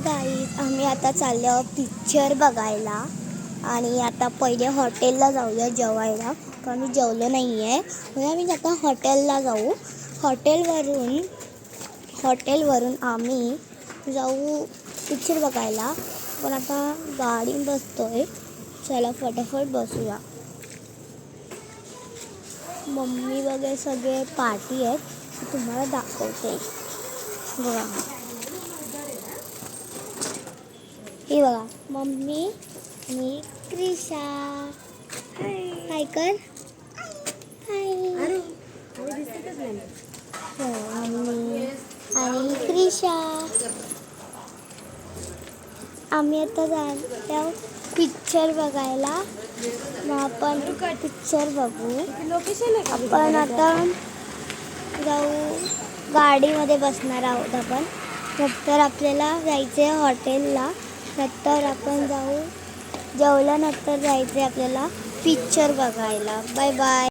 Guys आम्ही आता चाललो पिक्चर बघायला आणि आता पहिले हॉटेलला जाऊया जेवायला. कारण मी जेवलो नाही आहे म्हणजे आम्ही आता हॉटेलला जाऊ. हॉटेलवरून आम्ही जाऊ पिक्चर बघायला. पण आता गाडी बसतोय, चला फटाफट बसूया. मम्मी वगैरे सगळे पार्टी आहेत, तुम्हाला दाखवते बघा. हे बघा मम्मी आणि क्रिशा. हाय कर. हाय मम्मी आणि क्रिशा. आम्ही आता जाऊ पिक्चर बघायला. मग आपण पिक्चर बघू. आपण आता जाऊ गाडीमध्ये बसणार आहोत आपण. नंतर आपल्याला जायचं आहे हॉटेलला. नंतर आपण जाऊ जेवल्यानंतर जायचं आहे आपल्याला पिक्चर बघायला. Bye bye.